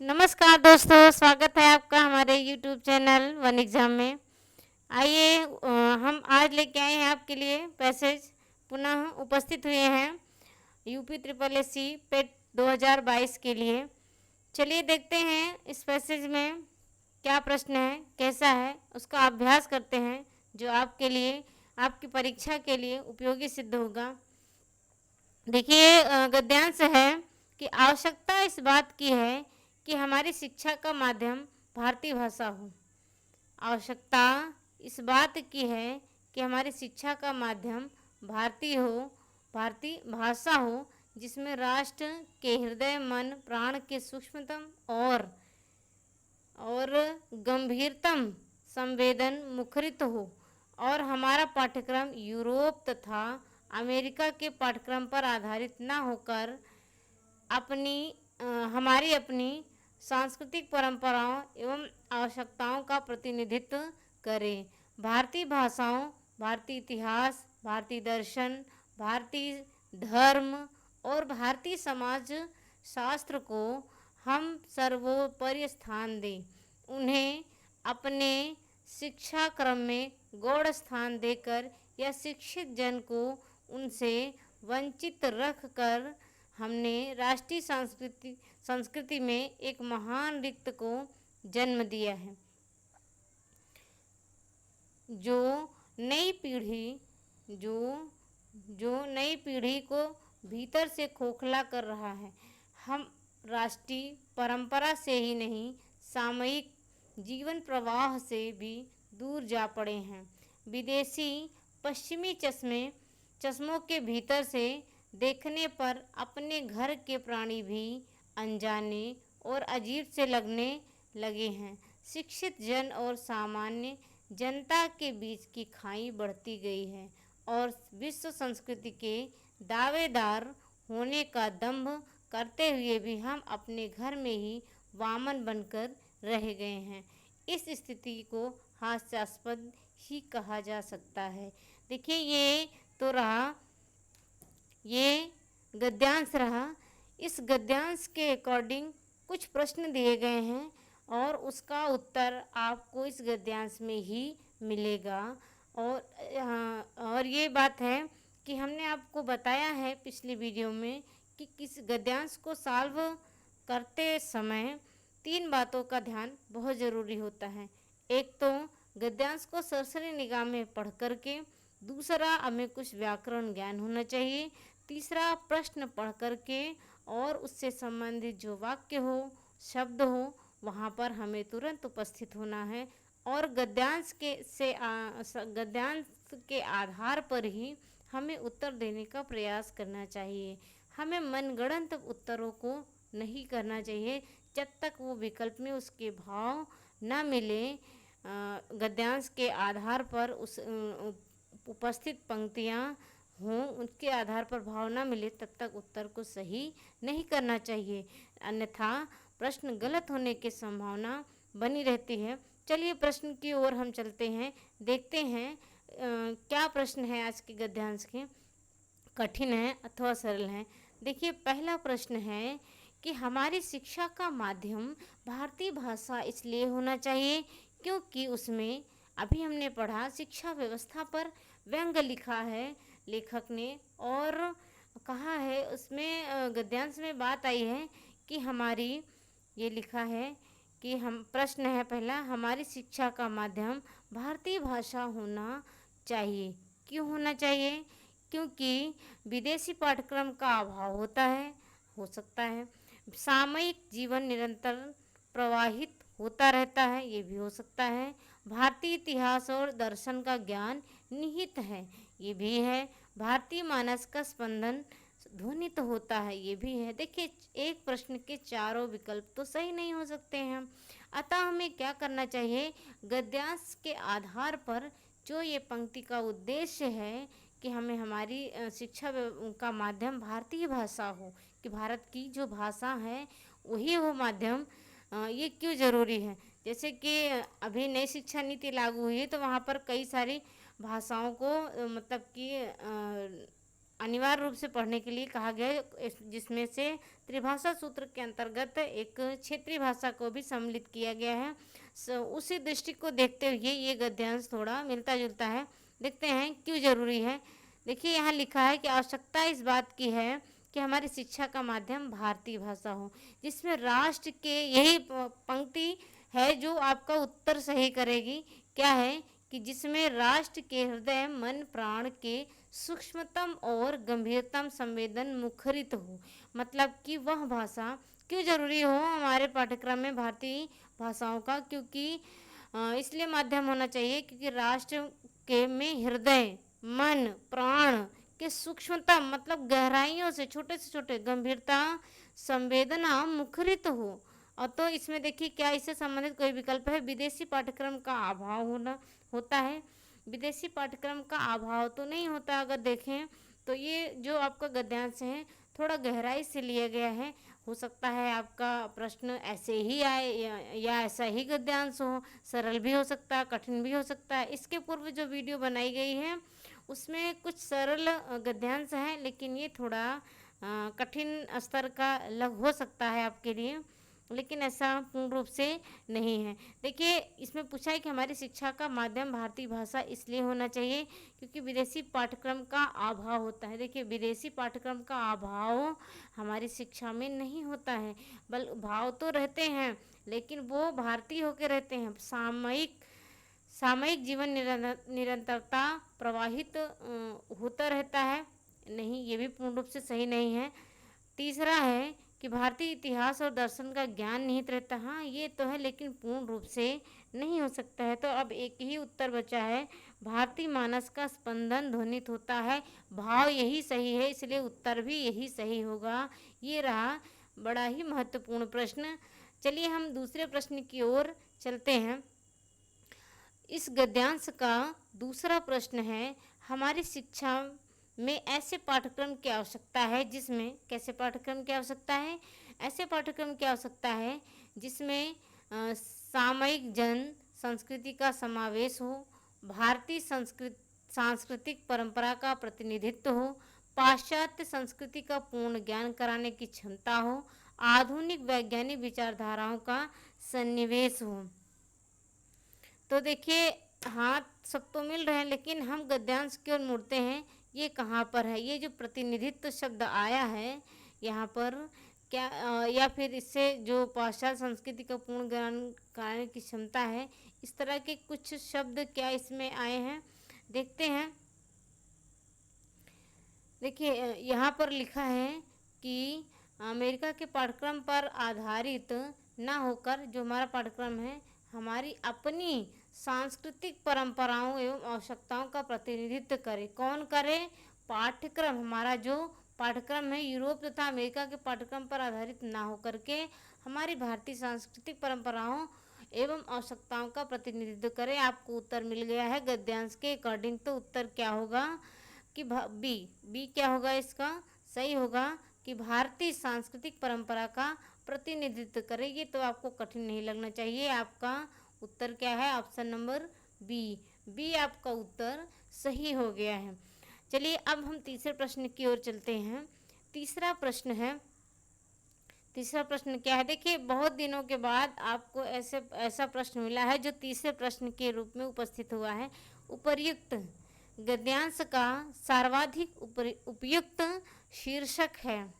नमस्कार दोस्तों, स्वागत है आपका हमारे यूट्यूब चैनल वन एग्ज़ाम में। आइए हम आज लेके आए हैं आपके लिए पैसेज, पुनः उपस्थित हुए हैं यूपी ट्रिपल एस सी पेट 2022 के लिए। चलिए देखते हैं इस पैसेज में क्या प्रश्न है, कैसा है, उसका अभ्यास करते हैं जो आपके लिए, आपकी परीक्षा के लिए उपयोगी सिद्ध होगा। देखिए गद्यांश है कि आवश्यकता इस बात की है कि हमारी शिक्षा का माध्यम भारतीय भाषा हो। आवश्यकता इस बात की है कि हमारी शिक्षा का माध्यम भारतीय हो, भारतीय भाषा हो, जिसमें राष्ट्र के हृदय मन प्राण के सूक्ष्मतम और गंभीरतम संवेदन मुखरित हो, और हमारा पाठ्यक्रम यूरोप तथा अमेरिका के पाठ्यक्रम पर आधारित न होकर हमारी अपनी सांस्कृतिक परंपराओं एवं आवश्यकताओं का प्रतिनिधित्व करें। भारतीय भाषाओं, भारतीय इतिहास, भारतीय दर्शन, भारतीय धर्म और भारतीय समाज शास्त्र को हम सर्वोपरि स्थान दें। उन्हें अपने शिक्षा क्रम में गौड़ स्थान देकर या शिक्षित जन को उनसे वंचित रख कर हमने राष्ट्रीय संस्कृति में एक महान रिक्त को जन्म दिया है, जो नई पीढ़ी को भीतर से खोखला कर रहा है। हम राष्ट्रीय परंपरा से ही नहीं, सामयिक जीवन प्रवाह से भी दूर जा पड़े हैं। विदेशी पश्चिमी चश्मों के भीतर से देखने पर अपने घर के प्राणी भी अनजाने और अजीब से लगने लगे हैं। शिक्षित जन और सामान्य जनता के बीच की खाई बढ़ती गई है और विश्व संस्कृति के दावेदार होने का दंभ करते हुए भी हम अपने घर में ही वामन बनकर रह गए हैं। इस स्थिति को हास्यास्पद ही कहा जा सकता है। देखिए ये गद्यांश रहा। इस गद्यांश के अकॉर्डिंग कुछ प्रश्न दिए गए हैं और उसका उत्तर आपको इस गद्यांश में ही मिलेगा। और ये बात है कि हमने आपको बताया है पिछली वीडियो में कि किस गद्यांश को सॉल्व करते समय 3 बातों का ध्यान बहुत ज़रूरी होता है। एक तो गद्यांश को सरसरी निगाह में पढ़ करके, दूसरा हमें कुछ व्याकरण ज्ञान होना चाहिए, तीसरा प्रश्न पढ़ करके और उससे संबंधित जो वाक्य हो, शब्द हो, वहाँ पर हमें तुरंत उपस्थित होना है और गद्यांश के आधार पर ही हमें उत्तर देने का प्रयास करना चाहिए। हमें मनगढ़ंत उत्तरों को नहीं करना चाहिए जब तक वो विकल्प में उसके भाव न मिले। गद्यांश के आधार पर उस उपस्थित पंक्तियाँ हों, उसके आधार पर भाव न मिले तब तक उत्तर को सही नहीं करना चाहिए, अन्यथा प्रश्न गलत होने की संभावना बनी रहती है। चलिए प्रश्न की ओर हम चलते हैं, देखते हैं क्या प्रश्न है आज के गद्यांश के, कठिन है अथवा सरल है। देखिए पहला प्रश्न है कि हमारी शिक्षा का माध्यम भारतीय भाषा इसलिए होना चाहिए क्योंकि उसमें, अभी हमने पढ़ा, शिक्षा व्यवस्था पर व्यंग लिखा है लेखक ने और कहा है उसमें गद्यांश में बात आई है कि हमारी, ये लिखा है कि हम, प्रश्न है पहला, हमारी शिक्षा का माध्यम भारतीय भाषा होना चाहिए। क्यों होना चाहिए? क्योंकि विदेशी पाठ्यक्रम का अभाव होता है, हो सकता है। सामयिक जीवन निरंतर प्रवाहित होता रहता है, ये भी हो सकता है। भारतीय इतिहास और दर्शन का ज्ञान निहित है, ये भी है। भारतीय मानस का स्पंदन ध्वनित होता है, ये भी है। देखिए एक प्रश्न के चारों विकल्प तो सही नहीं हो सकते हैं, अतः हमें क्या करना चाहिए, गद्यांश के आधार पर जो ये पंक्ति का उद्देश्य है कि हमें हमारी शिक्षा का माध्यम भारतीय भाषा हो, कि भारत की जो भाषा है वही हो माध्यम, ये क्यों ज़रूरी है। जैसे कि अभी नई शिक्षा नीति लागू हुई है तो वहाँ पर कई सारी भाषाओं को मतलब कि अनिवार्य रूप से पढ़ने के लिए कहा गया है, जिसमें से त्रिभाषा सूत्र के अंतर्गत एक क्षेत्रीय भाषा को भी सम्मिलित किया गया है। उसी दृष्टि को देखते हुए ये गद्यांश थोड़ा मिलता जुलता है। देखते हैं क्यों जरूरी है। देखिए यहाँ लिखा है कि आवश्यकता इस बात की है कि हमारी शिक्षा का माध्यम भारतीय भाषा हो, जिसमें राष्ट्र के यही पंक्ति है जो आपका उत्तर सही करेगी। क्या है कि जिसमें राष्ट्र के हृदय मन प्राण के सूक्ष्मतम और गंभीरतम संवेदन मुखरित हो। मतलब कि वह भाषा क्यों जरूरी हो हमारे पाठ्यक्रम में भारतीय भाषाओं का, क्योंकि इसलिए माध्यम होना चाहिए क्योंकि राष्ट्र के में हृदय मन प्राण के सूक्ष्मतम मतलब गहराइयों से छोटे गंभीरता संवेदना मुखरित हो। और तो इसमें देखिए क्या इससे संबंधित कोई विकल्प है। विदेशी पाठ्यक्रम का अभाव होना होता है। विदेशी पाठ्यक्रम का अभाव तो नहीं होता। अगर देखें तो ये जो आपका गद्यांश है थोड़ा गहराई से लिया गया है। हो सकता है आपका प्रश्न ऐसे ही आए या ऐसा ही गद्यांश हो। सरल भी हो सकता है, कठिन भी हो सकता है। इसके पूर्व जो वीडियो बनाई गई है उसमें कुछ सरल गद्यांश हैं, लेकिन ये थोड़ा कठिन स्तर का लग हो सकता है आपके लिए, लेकिन ऐसा पूर्ण रूप से नहीं है। देखिए इसमें पूछा है कि हमारी शिक्षा का माध्यम भारतीय भाषा इसलिए होना चाहिए क्योंकि विदेशी पाठ्यक्रम का अभाव होता है। देखिए विदेशी पाठ्यक्रम का अभाव हमारी शिक्षा में नहीं होता है, भाव तो रहते हैं लेकिन वो भारतीय होकर रहते हैं। सामयिक जीवन निरंतरता प्रवाहित होता रहता है। नहीं, ये भी पूर्ण रूप से सही नहीं है। तीसरा है कि भारतीय इतिहास और दर्शन का ज्ञान निहित रहता है। हाँ ये तो है, लेकिन पूर्ण रूप से नहीं हो सकता है। तो अब एक ही उत्तर बचा है, भारतीय मानस का स्पंदन ध्वनित होता है। भाव यही सही है, इसलिए उत्तर भी यही सही होगा। ये रहा बड़ा ही महत्वपूर्ण प्रश्न। चलिए हम दूसरे प्रश्न की ओर चलते हैं। इस गद्यांश का दूसरा प्रश्न है, हमारी शिक्षा में ऐसे पाठ्यक्रम की आवश्यकता है जिसमें कैसे पाठ्यक्रम की आवश्यकता है, ऐसे पाठ्यक्रम की आवश्यकता है जिसमें सामयिक जन संस्कृति का समावेश हो, भारतीय सांस्कृतिक परंपरा का प्रतिनिधित्व हो, पाश्चात्य संस्कृति का पूर्ण ज्ञान कराने की क्षमता हो, आधुनिक वैज्ञानिक विचारधाराओं का सन्निवेश हो। तो देखिए हाँ सब तो मिल रहे हैं, लेकिन हम गद्यांश की ओर मुड़ते हैं। ये कहाँ पर है, ये जो प्रतिनिधित्व शब्द आया है यहाँ पर क्या या फिर इससे जो पाश्चात्य संस्कृति का पूर्ण ज्ञान कराने की क्षमता है, इस तरह के कुछ शब्द क्या इसमें आए हैं, देखते हैं। देखिए यहाँ पर लिखा है कि अमेरिका के पाठ्यक्रम पर आधारित ना होकर जो हमारा पाठ्यक्रम है हमारी अपनी सांस्कृतिक परंपराओं एवं आवश्यकताओं का प्रतिनिधित्व करे। कौन करे? पाठ्यक्रम। हमारा जो पाठ्यक्रम है यूरोप तथा अमेरिका के पाठ्यक्रम पर आधारित ना होकर के हमारी भारतीय सांस्कृतिक परंपराओं एवं आवश्यकताओं का प्रतिनिधित्व करे। आपको उत्तर मिल गया है गद्यांश के अकॉर्डिंग। तो उत्तर क्या होगा कि बी क्या होगा, इसका सही होगा कि भारतीय सांस्कृतिक परंपरा का प्रतिनिधित्व करे। ये तो आपको कठिन नहीं लगना चाहिए। आपका उत्तर क्या है? ऑप्शन नंबर बी आपका उत्तर सही हो गया है। चलिए अब हम तीसरे प्रश्न की ओर चलते हैं। तीसरा प्रश्न क्या है? देखिए बहुत दिनों के बाद आपको ऐसा प्रश्न मिला है जो तीसरे प्रश्न के रूप में उपस्थित हुआ है। उपर्युक्त गद्यांश का सर्वाधिक उपयुक्त शीर्षक है।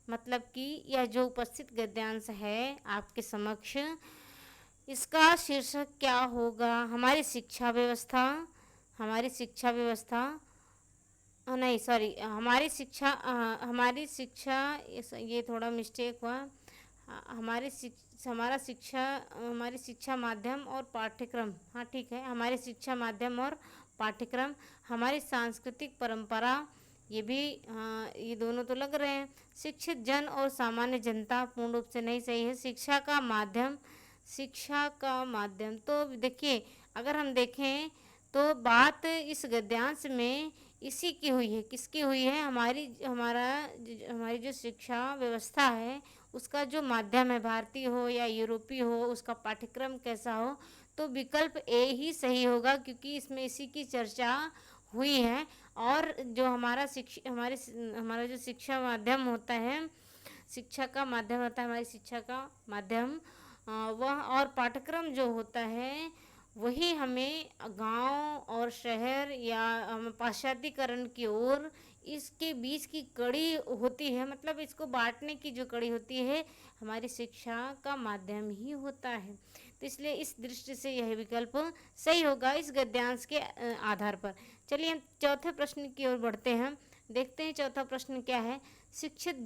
मतलब कि यह जो उपस्थित गद्यांश है आपके समक्ष, इसका शीर्षक क्या होगा? हमारी शिक्षा व्यवस्था नहीं सॉरी हमारी शिक्षा ये थोड़ा मिस्टेक हुआ। हमारी शिक्षा माध्यम और पाठ्यक्रम, हाँ ठीक है, हमारी शिक्षा माध्यम और पाठ्यक्रम, हमारी सांस्कृतिक परंपरा, ये भी हाँ ये दोनों तो लग रहे हैं। शिक्षित जन और सामान्य जनता पूर्ण रूप से नहीं सही है। शिक्षा का माध्यम तो देखिए अगर हम देखें तो बात इस गद्यांश में इसी की हुई है। किसकी हुई है? हमारी जो शिक्षा व्यवस्था है उसका जो माध्यम है, भारतीय हो या यूरोपीय हो, उसका पाठ्यक्रम कैसा हो, तो विकल्प ए ही सही होगा क्योंकि इसमें इसी की चर्चा हुई है। और जो हमारा जो शिक्षा माध्यम होता है, शिक्षा का माध्यम होता है, हमारी शिक्षा का माध्यम वह और पाठ्यक्रम जो होता है वही हमें गांव और शहर या पाश्चात्यकरण की ओर इसके बीच की कड़ी होती है, मतलब इसको बांटने की जो कड़ी होती है हमारी शिक्षा का माध्यम ही होता है। तो इसलिए इस दृष्टि से यह विकल्प सही होगा इस गद्यांश के आधार पर। चलिए हम चौथे प्रश्न की ओर बढ़ते हैं। देखते हैं चौथा प्रश्न क्या है। शिक्षित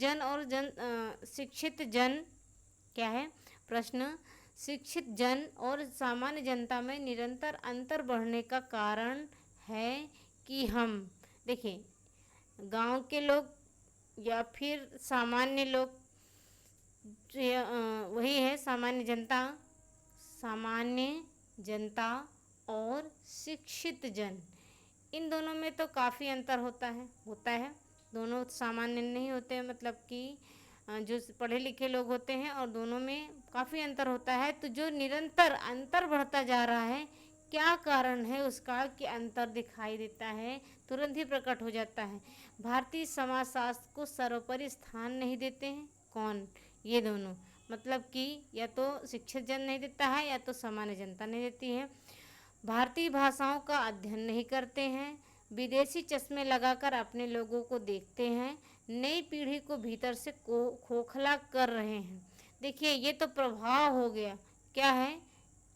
जन क्या है प्रश्न। शिक्षित जन और सामान्य जनता में निरंतर अंतर बढ़ने का कारण है कि हम, देखिए, गांव के लोग या फिर सामान्य लोग, वही है सामान्य जनता और शिक्षित जन, इन दोनों में तो काफ़ी अंतर होता है। दोनों सामान्य नहीं होते, मतलब कि जो पढ़े लिखे लोग होते हैं और दोनों में काफ़ी अंतर होता है। तो जो निरंतर अंतर बढ़ता जा रहा है, क्या कारण है उसका कि अंतर दिखाई देता है, तुरंत ही प्रकट हो जाता है। भारतीय समाजशास्त्र को सर्वोपरि स्थान नहीं देते हैं। कौन? ये दोनों, मतलब कि या तो शिक्षित जन नहीं देता है या तो सामान्य जनता नहीं देती है। भारतीय भाषाओं का अध्ययन नहीं करते हैं, विदेशी चश्मे लगाकर अपने लोगों को देखते हैं, नई पीढ़ी को भीतर से खोखला कर रहे हैं। देखिए, ये तो प्रभाव हो गया। क्या है?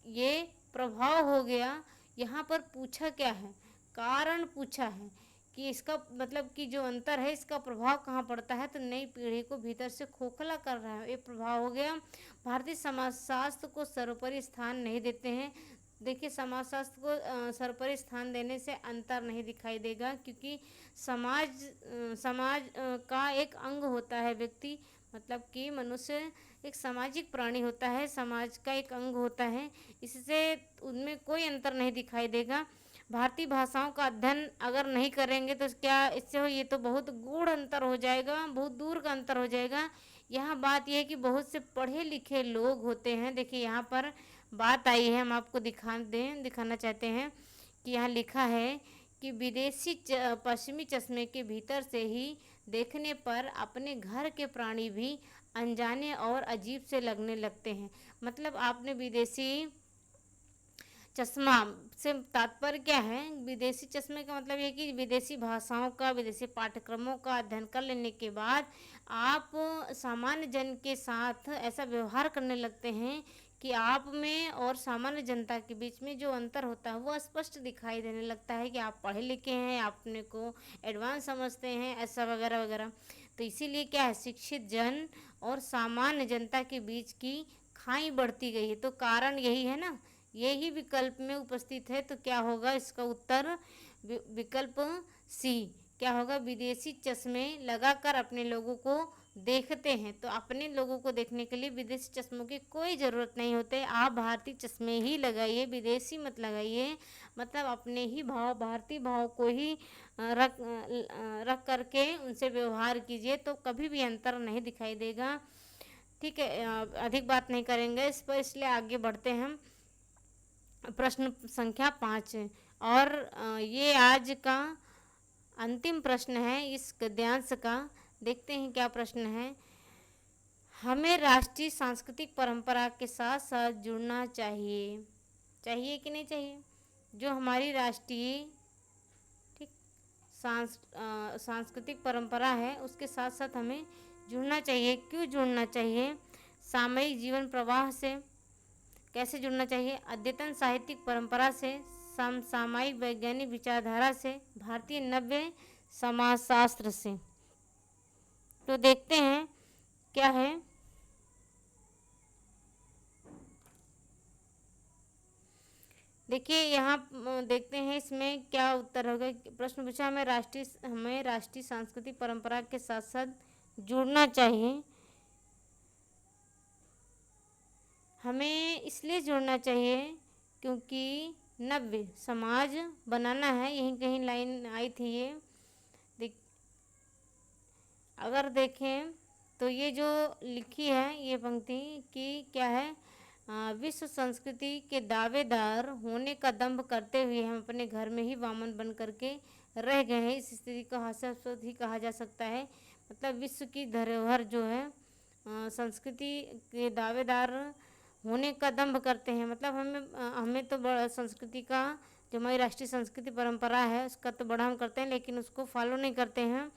ये प्रभाव हो गया। यहाँ पर पूछा क्या है? कारण पूछा है कि इसका मतलब कि जो अंतर है इसका प्रभाव कहाँ पड़ता है, तो नई पीढ़ी को भीतर से खोखला कर रहा है, ये प्रभाव हो गया। भारतीय समाजशास्त्र को सर्वोपरि स्थान नहीं देते हैं। देखिए, समाजशास्त्र को सर्वोपरि स्थान देने से अंतर नहीं दिखाई देगा, क्योंकि समाज का एक अंग होता है व्यक्ति, मतलब कि मनुष्य एक सामाजिक प्राणी होता है, समाज का एक अंग होता है, इससे उनमें कोई अंतर नहीं दिखाई देगा। भारतीय भाषाओं का अध्ययन अगर नहीं करेंगे तो क्या इससे हो, ये तो बहुत गूढ़ अंतर हो जाएगा, बहुत दूर का अंतर हो जाएगा। यहाँ बात यह है कि बहुत से पढ़े लिखे लोग होते हैं। देखिए, यहाँ पर बात आई है, हम आपको दिखाना चाहते हैं कि यहाँ लिखा है कि विदेशी पश्चिमी चश्मे के भीतर से ही देखने पर अपने घर के प्राणी भी अनजाने और अजीब से लगने लगते हैं। मतलब आपने विदेशी चश्मा से तात्पर्य क्या है? विदेशी चश्मे का मतलब ये कि विदेशी भाषाओं का, विदेशी पाठ्यक्रमों का अध्ययन कर लेने के बाद आप सामान्य जन के साथ ऐसा व्यवहार करने लगते हैं कि आप में और सामान्य जनता के बीच में जो अंतर होता है वो स्पष्ट दिखाई देने लगता है कि आप पढ़े लिखे हैं, अपने को एडवांस समझते हैं, ऐसा वगैरह वगैरह। तो इसीलिए क्या है, शिक्षित जन और सामान्य जनता के बीच की खाई बढ़ती गई है। तो कारण यही है ना, यही विकल्प में उपस्थित है। तो क्या होगा इसका उत्तर? विकल्प सी क्या होगा? विदेशी चश्मे लगाकर अपने लोगों को देखते हैं। तो अपने लोगों को देखने के लिए विदेशी चश्मों की कोई ज़रूरत नहीं होते, आप भारतीय चश्मे ही लगाइए, विदेशी मत लगाइए। मतलब अपने ही भाव, भारतीय भाव को ही रख करके उनसे व्यवहार कीजिए, तो कभी भी अंतर नहीं दिखाई देगा। ठीक है, अधिक बात नहीं करेंगे इस पर, इसलिए आगे बढ़ते हैं हम। प्रश्न संख्या 5 और ये आज का अंतिम प्रश्न है इस गद्यांश का। देखते हैं क्या प्रश्न है। हमें राष्ट्रीय सांस्कृतिक परंपरा के साथ साथ जुड़ना चाहिए कि नहीं चाहिए? जो हमारी राष्ट्रीय ठीक सांस्कृतिक परंपरा है उसके साथ साथ हमें जुड़ना चाहिए। क्यों जुड़ना चाहिए? सामयिक जीवन प्रवाह से। कैसे जुड़ना चाहिए? अद्यतन साहित्यिक परंपरा से, समसामयिक वैज्ञानिक विचारधारा से, भारतीय नव्य समाजशास्त्र से। तो देखते हैं क्या है। देखिए, यहाँ देखते हैं इसमें क्या उत्तर होगा। प्रश्न पूछा हमें राष्ट्रीय सांस्कृतिक परंपरा के साथ साथ जुड़ना चाहिए। हमें इसलिए जुड़ना चाहिए क्योंकि नव्य समाज बनाना है। यहीं कहीं लाइन आई थी ये, अगर देखें तो ये जो लिखी है ये पंक्ति कि क्या है, विश्व संस्कृति के दावेदार होने का दंभ करते हुए हम अपने घर में ही वामन बन करके रह गए हैं। इस स्थिति को हास्यास्पद ही कहा जा सकता है। मतलब विश्व की धरोहर जो है संस्कृति के दावेदार होने का दंभ करते हैं। मतलब हमें तो संस्कृति का, जो हमारी राष्ट्रीय संस्कृति परंपरा है उसका तो बड़ा हम करते हैं, लेकिन उसको फॉलो नहीं करते हैं।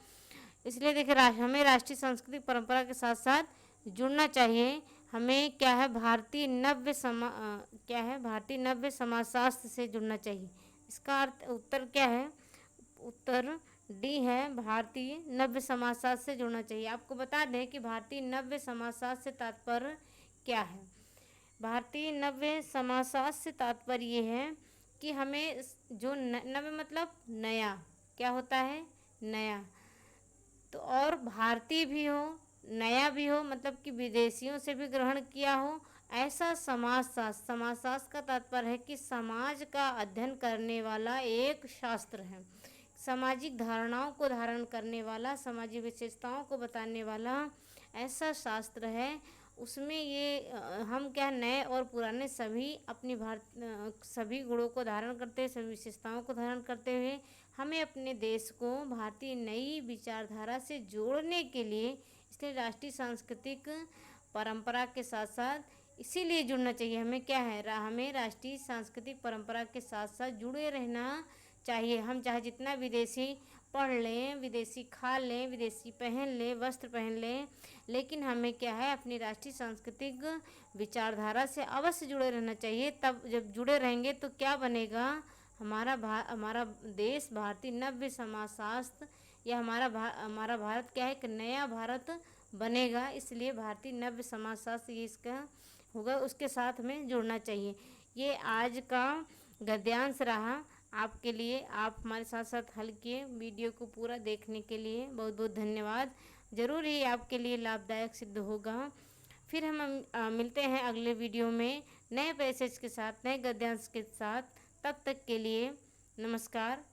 इसलिए देखिए हमें राष्ट्रीय सांस्कृतिक परंपरा के साथ साथ जुड़ना चाहिए। हमें क्या है, भारतीय नव्य समाजशास्त्र से जुड़ना चाहिए। इसका अर्थ उत्तर क्या है, उत्तर डी है, भारतीय नव्य समाजशास्त्र से जुड़ना चाहिए। आपको बता दें कि भारतीय नव्य समाजशास्त्र से तात्पर्य क्या है। भारतीय नव्य समाजशास्त्र से तात्पर्य ये है कि हमें जो नव्य मतलब नया, क्या होता है, नया, तो और भारतीय भी हो, नया भी हो, मतलब कि विदेशियों से भी ग्रहण किया हो, ऐसा समाजशास्त्र का तात्पर्य है कि समाज का अध्ययन करने वाला एक शास्त्र है। सामाजिक धारणाओं को धारण करने वाला, सामाजिक विशेषताओं को बताने वाला ऐसा शास्त्र है। उसमें ये हम क्या, नए और पुराने सभी सभी गुणों को धारण करते हैं, सभी विशेषताओं को धारण करते हुए हमें अपने देश को भारतीय नई विचारधारा से जोड़ने के लिए, इसलिए राष्ट्रीय सांस्कृतिक परंपरा के साथ साथ इसीलिए जुड़ना चाहिए। हमें क्या है, हमें राष्ट्रीय सांस्कृतिक परंपरा के साथ साथ जुड़े रहना चाहिए। हम चाहे जितना विदेशी पढ़ लें, विदेशी खा लें, विदेशी पहन लें, वस्त्र पहन लें, लेकिन हमें क्या है, अपनी राष्ट्रीय सांस्कृतिक विचारधारा से अवश्य जुड़े रहना चाहिए। तब जब जुड़े रहेंगे तो क्या बनेगा, हमारा देश भारतीय नव्य समाजशास्त्र या हमारा भारत क्या है, एक नया भारत बनेगा। इसलिए भारतीय नव्य समाजशास्त्र ये इसका होगा, उसके साथ में जुड़ना चाहिए। ये आज का गद्यांश रहा आपके लिए। आप हमारे साथ साथ हल किए। वीडियो को पूरा देखने के लिए बहुत बहुत धन्यवाद। ज़रूर ही आपके लिए लाभदायक सिद्ध होगा। फिर हम मिलते हैं अगले वीडियो में नए पैसेज के साथ, नए गद्यांश के साथ। तब तक के लिए नमस्कार।